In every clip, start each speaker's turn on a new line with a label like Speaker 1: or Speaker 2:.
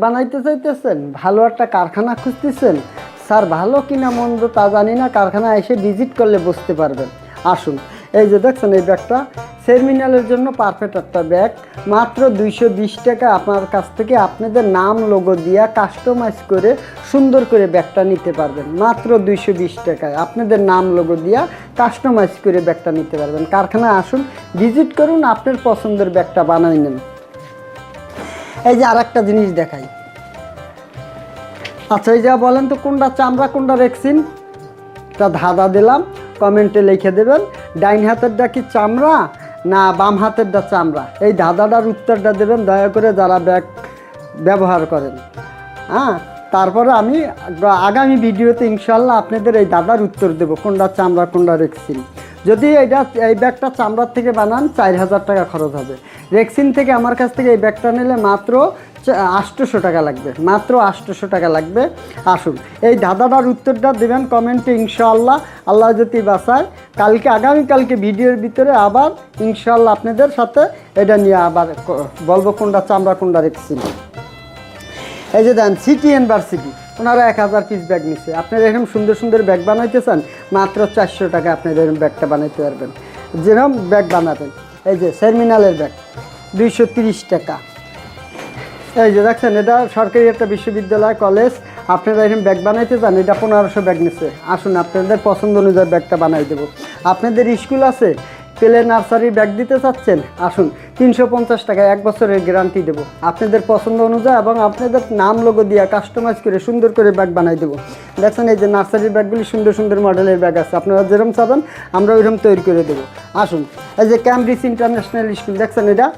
Speaker 1: বানাইতে চাইতেছেন, ভালো একটা কারখানা খুঁজতেছেন, স্যার ভালো কিনা মন্দ তা জানি না, কারখানা এসে ভিজিট করলে বুঝতে পারবেন। আসুন, এই যে দেখছেন এই ব্যাগটা সেমিনালের জন্য পারফেক্ট একটা ব্যাগ। মাত্র 220 টাকা আপনার কাছ থেকে আপনাদের নাম লোগো দিয়া কাস্টমাইজ করে সুন্দর করে ব্যাগটা নিতে পারবেন। মাত্র 220 টাকায় আপনাদের নাম লোগো দিয়া কাস্টমাইজ করে ব্যাগটা নিতে পারবেন। কারখানায় আসুন, ভিজিট করুন, আপনার পছন্দের ব্যাগটা বানিয়ে নেন। এই যে আর একটা জিনিস দেখাই। আচ্ছা, এই যা বলেন তো কোনটা চামড়া কোনটা রেক্সিন, তা ধাঁধা দিলাম, কমেন্টে লিখে দেবেন ডাইন হাতেরটা কি চামড়া না বাম হাতেরটা চামড়া। এই ধাঁধাটার উত্তরটা দেবেন দয়া করে যারা ব্যাগ ব্যবহার করেন। হ্যাঁ, তারপরে আমি আগামী ভিডিওতে ইনশাল্লাহ আপনাদের এই দাদার উত্তর দেবো কোনটা চামড়া কোনটা রেক্সিন। যদি এই ব্যাগটা চামড়ার থেকে বানান 4000 টাকা খরচ হবে। রেক্সিন থেকে আমার কাছ থেকে এই ব্যাগটা নিলে মাত্র 800 টাকা লাগবে, মাত্র 800 টাকা লাগবে। আসুন, এই দাদাটার উত্তরটা দেবেন কমেন্টে ইনশাআল্লাহ। আল্লাহ যদি বাঁচায় আগামীকালকে ভিডিওর ভিতরে আবার ইনশাআল্লাহ আপনাদের সাথে এটা নিয়ে আবার বলবো কোনটা চামড়া কোনটা রেক্সিন। এই যে দেন সিটি ইউনিভার্সিটি, ওনারা 1000 পিস ব্যাগ নিচ্ছে। আপনারা এরকম সুন্দর সুন্দর ব্যাগ বানাইতে চান, মাত্র 400 টাকা আপনারা এরকম ব্যাগটা বানাইতে পারবেন। যেরকম ব্যাগ বানাবেন, এই যে সেমিনালের ব্যাগ 230 টাকা। এই যে দেখছেন এটা সরকারি একটা বিশ্ববিদ্যালয় কলেজ, আপনারা এরকম ব্যাগ বানাইতে চান, এটা 1500 ব্যাগ নিচ্ছে। আসুন, আপনাদের পছন্দ অনুযায়ী ব্যাগটা বানাই দেবো। আপনাদের স্কুল আছে, প্লে নার্সারি ব্যাগ দিতে চাচ্ছেন, আসুন 350 টাকা 1 বছরের গ্যারান্টি দেবো আপনাদের পছন্দ অনুযায়ী, এবং আপনাদের নাম লোগো দিয়ে কাস্টমাইজ করে সুন্দর করে ব্যাগ বানাই দেবো। দেখছেন এই যে নার্সারির ব্যাগগুলি সুন্দর সুন্দর মডেলের ব্যাগ আছে, আপনারা যেরকম চাবেন আমরা ওইরকম তৈরি করে দেবো। আসুন, এই যে ক্যামব্রিজ ইন্টারন্যাশনাল স্কুল দেখছেন, এটা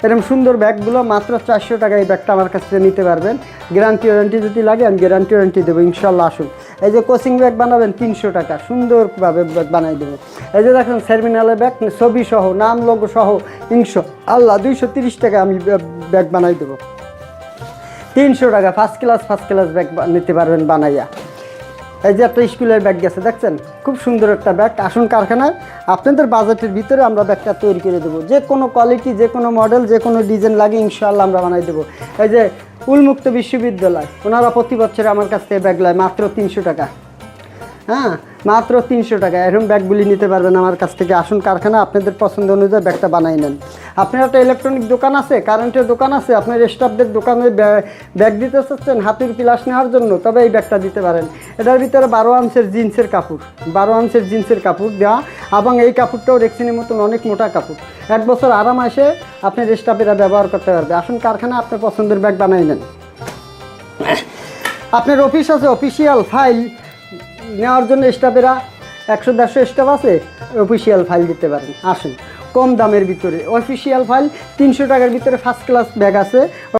Speaker 1: এরকম সুন্দর ব্যাগগুলো মাত্র 400 টাকা এই ব্যাগটা আমার কাছ থেকে নিতে পারবেন। গ্যারান্টি ওয়ারেন্টি যদি লাগে আমি গ্যারান্টি ওয়ারেন্টি দেবো ইনশাল্লাহ। আসুন, এই যে কোচিং ব্যাগ বানাবেন 300 টাকা, সুন্দরভাবে ব্যাগ বানাই দেবো। এই যে দেখেন সেমিনালের ব্যাগ ছবি সহ নাম লোগো সহ ইনশাআল্লাহ 230 টাকা আমি ব্যাগ বানাই দেবো। 300 টাকা ফার্স্ট ক্লাস ব্যাগ নিতে পারবেন বানাইয়া। এই যে একটা স্কুলের ব্যাগ গেছে দেখছেন, খুব সুন্দর একটা ব্যাগ। আসুন কারখানায়, আপনাদের বাজেটের ভিতরে আমরা ব্যাগটা তৈরি করে দেবো। যে কোনো কোয়ালিটি, যে কোনো মডেল, যে কোনো ডিজাইন লাগে ইনশাআল্লাহ আমরা বানাই দেবো। এই যে উন্মুক্ত বিশ্ববিদ্যালয়, ওনারা প্রতি বছরে আমার কাছ থেকে ব্যাগ নেয় মাত্র 300 টাকা। হ্যাঁ, মাত্র 300 টাকা এরকম ব্যাগগুলি নিতে পারবেন আমার কাছ থেকে। আসুন কারখানা, আপনাদের পছন্দ অনুযায়ী ব্যাগটা বানাই নেন। আপনার একটা ইলেকট্রনিক দোকান আছে, কারেন্টের দোকান আছে, আপনার স্টাফদের দোকানে ব্যাগ দিতে চাচ্ছেন হাতের প্লাস নেওয়ার জন্য, তবে এই ব্যাগটা দিতে পারেন। এটার ভিতরে 12 আউন্সের জিন্সের কাপড়, 12 আউন্সের জিন্সের কাপড় দেওয়া, এবং এই কাপড়টাও রেক্সিনের মতন অনেক মোটা কাপড়। 1 বছর আরাম আসে আপনার স্টাফেরা ব্যবহার করতে পারবে। আসুন কারখানা, আপনার পছন্দের ব্যাগ বানাই নেন। আপনার অফিস আছে, অফিসিয়াল ফাইল নেওয়ার জন্য স্টাফেরা 100-150 স্টাফ আছে, অফিসিয়াল ফাইল দিতে পারেন। আসুন, কম দামের ভিতরে অফিসিয়াল ফাইল 300 টাকার ভিতরে ফার্স্ট ক্লাস ব্যাগ আছে।